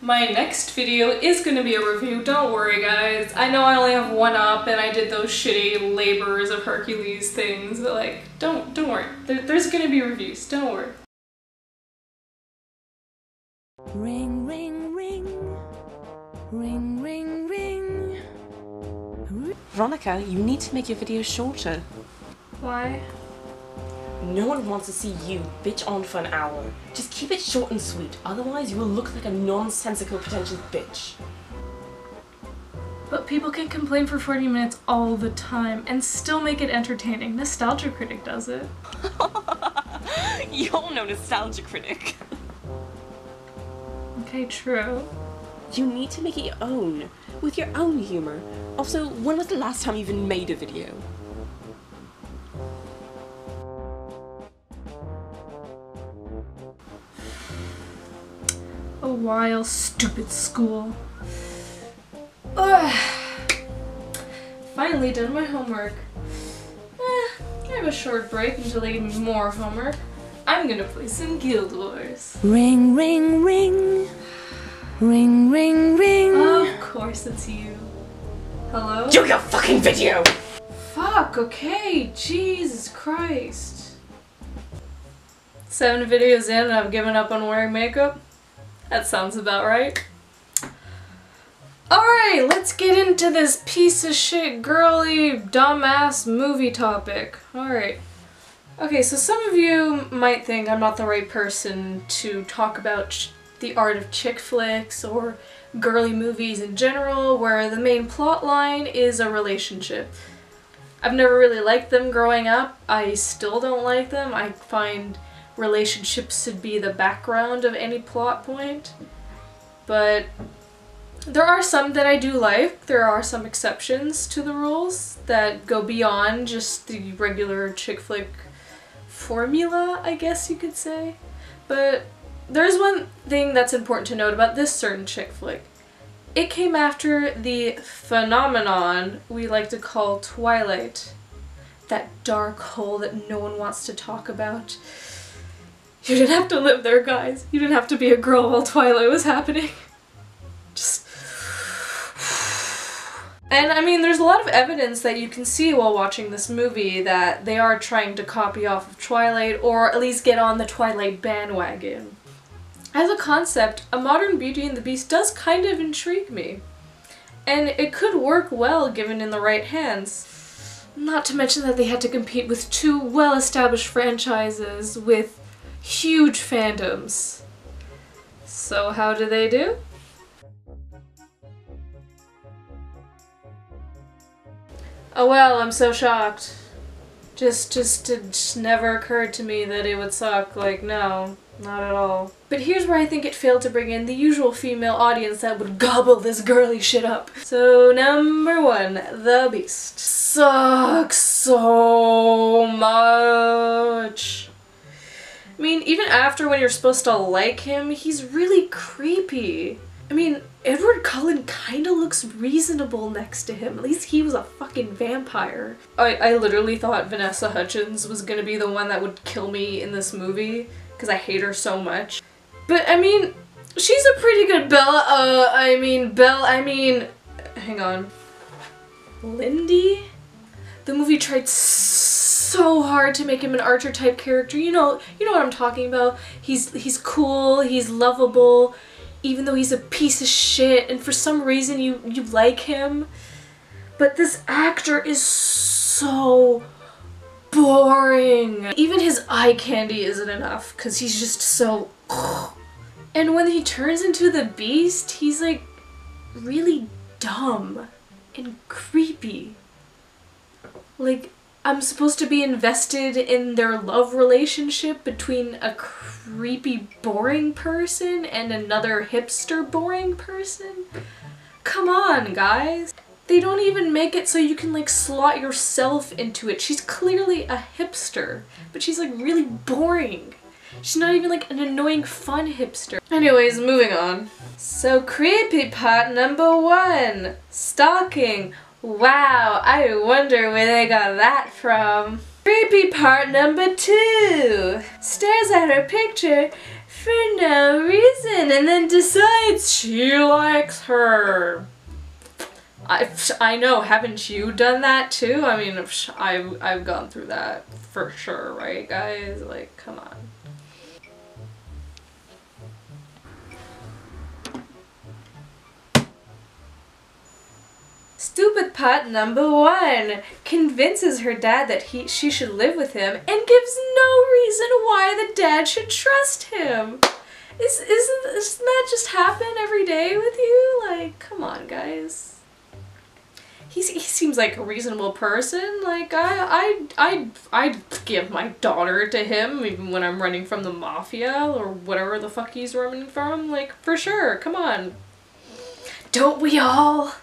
My next video is going to be a review, don't worry guys. I know I only have one up and I did those shitty Labors of Hercules things, but like, don't worry. There's going to be reviews, don't worry. Ring, ring, ring. Ring, ring, ring. Veronica, you need to make your videos shorter. Why? No one wants to see you bitch on for an hour. Just keep it short and sweet, otherwise you will look like a nonsensical pretentious bitch. But people can complain for 40 minutes all the time and still make it entertaining. Nostalgia Critic does it. You're no nostalgia critic. Okay, true. You need to make it your own, with your own humor. Also, when was the last time you even made a video? A while, stupid school. Ugh. Finally done my homework. I have a short break until they give me more homework. I'm gonna play some Guild Wars. Ring, ring, ring. Ring, ring, ring. Of course it's you. Hello? Do your fucking video! Fuck, okay, Jesus Christ. 7 videos in and I've given up on wearing makeup? That sounds about right. Alright, let's get into this piece of shit, girly, dumbass movie topic. Alright. Okay, so some of you might think I'm not the right person to talk about the art of chick flicks or girly movies in general, where the main plot line is a relationship. I've never really liked them growing up. I still don't like them. I find relationships should be the background of any plot point. But there are some that I do like. There are some exceptions to the rules that go beyond just the regular chick flick formula, I guess you could say. But there's one thing that's important to note about this certain chick flick. It came after the phenomenon we like to call Twilight. That dark hole that no one wants to talk about. You didn't have to live there, guys. You didn't have to be a girl while Twilight was happening. Just... And I mean, there's a lot of evidence that you can see while watching this movie that they are trying to copy off of Twilight, or at least get on the Twilight bandwagon. As a concept, a modern Beauty and the Beast does kind of intrigue me. And it could work well given in the right hands. Not to mention that they had to compete with 2 well-established franchises with huge fandoms. So how do they do? Oh well, I'm so shocked. Just never occurred to me that it would suck. Like, no, not at all. But here's where I think it failed to bring in the usual female audience that would gobble this girly shit up. So number 1, The Beast. Sucks so much. I mean, even after when you're supposed to like him, he's really creepy. I mean, Edward Cullen kinda looks reasonable next to him. At least he was a fucking vampire. I literally thought Vanessa Hudgens was gonna be the one that would kill me in this movie, because I hate her so much. But I mean, she's a pretty good Bella, hang on. Lindy? The movie tried so hard to make him an Archer type character. You know what I'm talking about. He's cool, he's lovable, even though he's a piece of shit, and for some reason you like him. But this actor is so boring. Even his eye candy isn't enough, because he's just so And when he turns into the Beast, he's like really dumb and creepy. Like, I'm supposed to be invested in their love relationship between a creepy boring person and another hipster boring person? Come on, guys. They don't even make it so you can like slot yourself into it. She's clearly a hipster, but she's like really boring. She's not even like an annoying fun hipster. Anyways, moving on. So creepy part number 1. Stalking. Wow, I wonder where they got that from. Creepy part number 2. Stares at her picture, for no reason and then decides she likes her. I know, haven't you done that too? I mean, I've gone through that for sure, right guys? Like, come on. Stupid pot number 1 convinces her dad that she should live with him and gives no reason why the dad should trust him. Doesn't that just happen every day with you? Like, come on, guys. He seems like a reasonable person. Like, I'd give my daughter to him even when I'm running from the mafia or whatever the fuck he's running from. Like, for sure. Come on. Don't we all?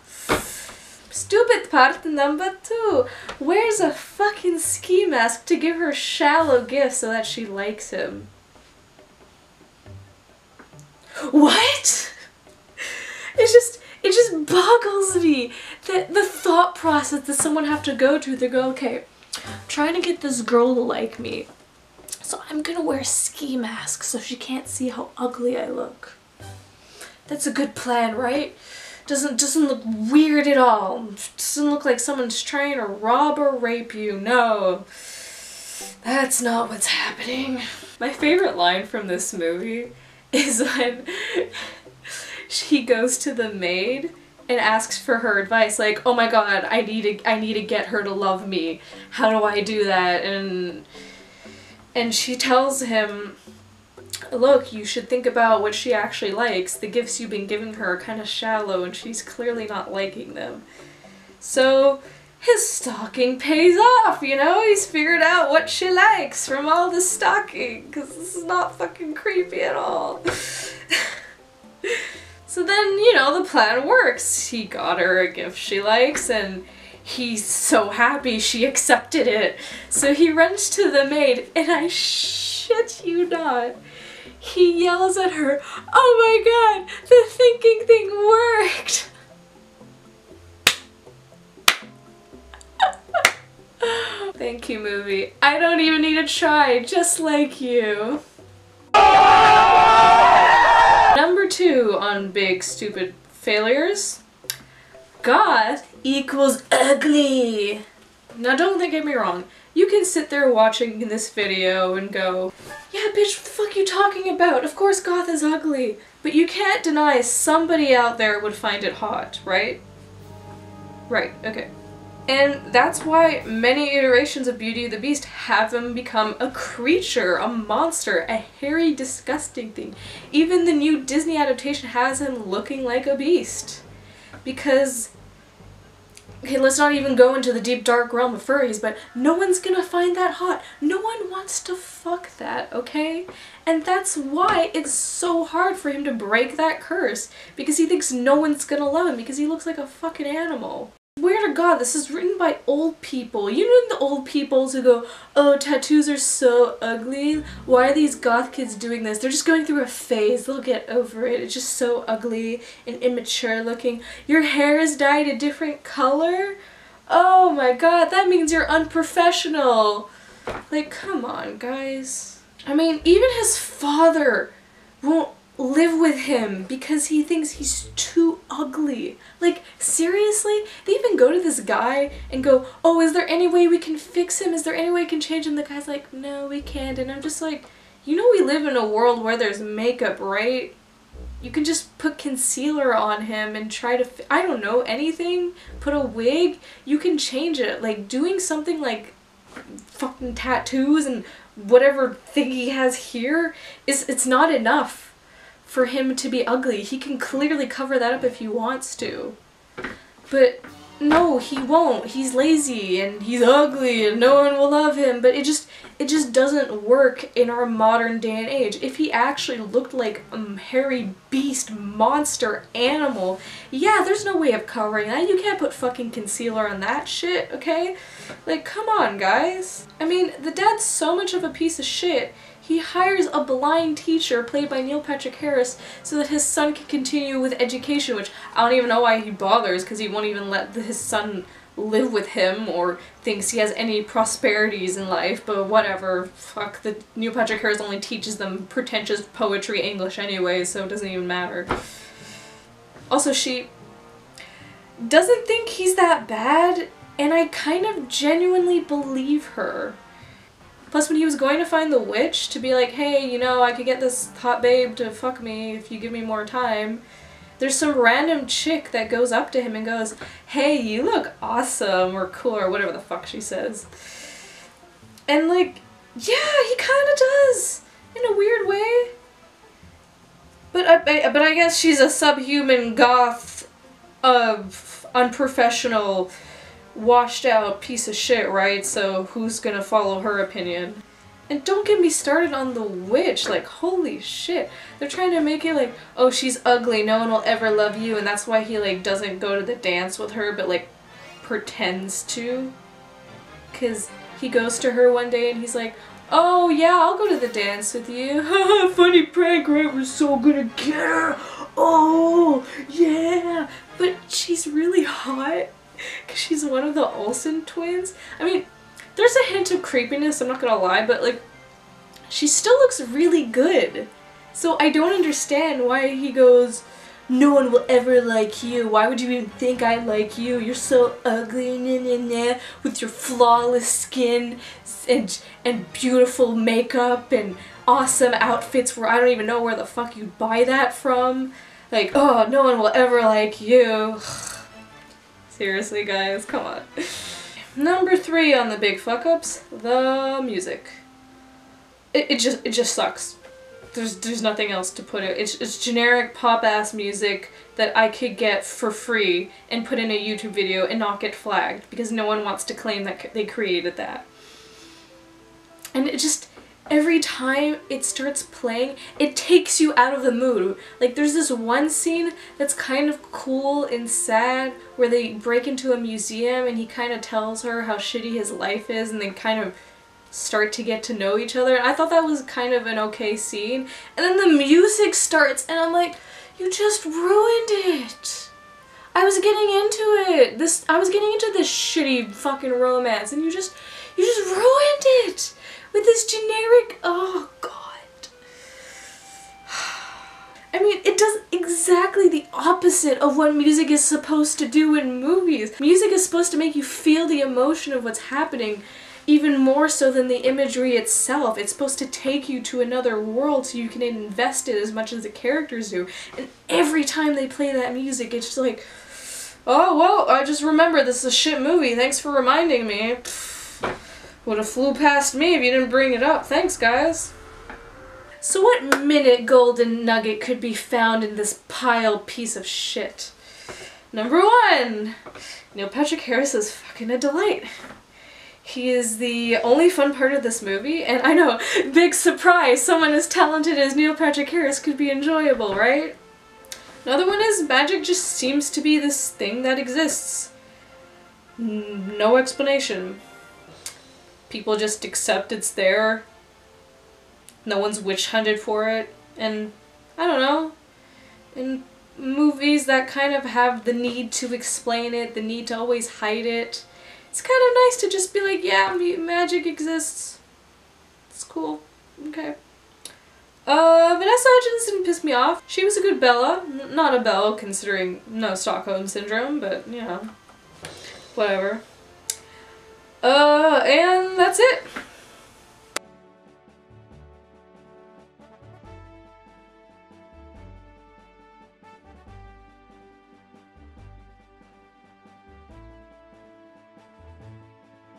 Stupid part number 2 wears a fucking ski mask to give her shallow gifts so that she likes him. What? It just boggles me that the thought process that someone have to go to. They go, okay, I'm trying to get this girl to like me, so I'm gonna wear a ski mask so she can't see how ugly I look. That's a good plan, right? Doesn't look weird at all. Doesn't look like someone's trying to rob or rape you. No, that's not what's happening. My favorite line from this movie is when he goes to the maid and asks for her advice, like, oh my god, I need to get her to love me. How do I do that? And she tells him, look, you should think about what she actually likes. The gifts you've been giving her are kind of shallow and she's clearly not liking them. So his stalking pays off, you know? He's figured out what she likes from all the stalking, because this is not fucking creepy at all. So then, you know, the plan works. He got her a gift she likes and he's so happy she accepted it. So he runs to the maid and I shit you not, he yells at her, oh my god, the thinking thing worked! Thank you, movie. I don't even need to try, just like you. Number 2 on big stupid failures. Goth equals ugly. Now don't get me wrong. You can sit there watching this video and go, yeah bitch, what the fuck are you talking about? Of course goth is ugly. But you can't deny somebody out there would find it hot, right? Right, okay. And that's why many iterations of Beauty and the Beast have him become a creature, a monster, a hairy, disgusting thing. Even the new Disney adaptation has him looking like a beast. Because, okay, let's not even go into the deep dark realm of furries, but no one's gonna find that hot. No one wants to fuck that, okay? And that's why it's so hard for him to break that curse. Because he thinks no one's gonna love him because he looks like a fucking animal. Swear to God, this is written by old people. You know the old people who go, oh, tattoos are so ugly. Why are these goth kids doing this? They're just going through a phase. They'll get over it. It's just so ugly and immature looking. Your hair is dyed a different color? Oh my god, that means you're unprofessional. Like, come on, guys. I mean, even his father won't live with him because he thinks he's too ugly. Like, seriously? They even go to this guy and go, oh, is there any way we can fix him? Is there any way we can change him? The guy's like, no, we can't. And I'm just like, you know we live in a world where there's makeup, right? You can just put concealer on him and try to, I don't know, anything? Put a wig? You can change it. Like, doing something like fucking tattoos and whatever thing he has here it's not enough for him to be ugly. He can clearly cover that up if he wants to. But no, he won't. He's lazy and he's ugly and no one will love him. But it just doesn't work in our modern day and age. If he actually looked like a hairy beast, monster, animal, yeah, there's no way of covering that. You can't put fucking concealer on that shit, okay? Like, come on, guys. I mean, the dad's so much of a piece of shit. He hires a blind teacher, played by Neil Patrick Harris, so that his son can continue with education, which I don't even know why he bothers, because he won't even let his son live with him or thinks he has any prosperities in life, but whatever. Fuck, the Neil Patrick Harris only teaches them pretentious poetry English anyway, so it doesn't even matter. Also, she doesn't think he's that bad, and I kind of genuinely believe her. Plus, when he was going to find the witch to be like, hey, you know, I could get this hot babe to fuck me if you give me more time, there's some random chick that goes up to him and goes, hey, you look awesome, or cool, or whatever the fuck she says. And like, yeah, he kinda does, in a weird way. But I guess she's a subhuman goth, unprofessional, washed out piece of shit, right? So who's gonna follow her opinion? And don't get me started on the witch, like, holy shit. They're trying to make it like, oh, she's ugly, no one will ever love you, and that's why he, like, doesn't go to the dance with her, but, like, pretends to. 'Cause he goes to her one day and he's like, oh, yeah, I'll go to the dance with you. Haha, funny prank, right? We're so gonna get her. Oh, yeah. But she's really hot, 'cause she's one of the Olsen twins. I mean, there's a hint of creepiness, I'm not gonna lie, but like, she still looks really good. So I don't understand why he goes, no one will ever like you. Why would you even think I like you? You're so ugly, nah, nah, nah, with your flawless skin and beautiful makeup and awesome outfits where I don't even know where the fuck you'd buy that from. Like, oh, no one will ever like you. Seriously, guys, come on. Number 3 on the big fuck-ups, the music. It just sucks. There's nothing else to put it. It's generic pop-ass music that I could get for free and put in a YouTube video and not get flagged because no one wants to claim that they created that. And it just, every time it starts playing, it takes you out of the mood. Like, there's this one scene that's kind of cool and sad where they break into a museum and he kind of tells her how shitty his life is and they kind of start to get to know each other. I thought that was kind of an okay scene. And then the music starts and I'm like, you just ruined it. I was getting into it. I was getting into this shitty fucking romance and you just ruined it. With this generic, oh god. I mean, it does exactly the opposite of what music is supposed to do in movies. Music is supposed to make you feel the emotion of what's happening, even more so than the imagery itself. It's supposed to take you to another world so you can invest it as much as the characters do. And every time they play that music, it's just like, oh, well, I just remember this is a shit movie. Thanks for reminding me. Would have flew past me if you didn't bring it up. Thanks, guys. So what minute golden nugget could be found in this pile piece of shit? Number 1, Neil Patrick Harris is fucking a delight. He is the only fun part of this movie, and I know, big surprise, someone as talented as Neil Patrick Harris could be enjoyable, right? Another one is magic just seems to be this thing that exists. No explanation. People just accept it's there. No one's witch hunted for it. And, I don't know, in movies that kind of have the need to explain it, the need to always hide it, it's kind of nice to just be like, yeah, magic exists. It's cool. Okay. Vanessa Hudgens didn't piss me off. She was a good Bella. Not a Belle, considering no Stockholm Syndrome, but, you know, whatever. And that's it.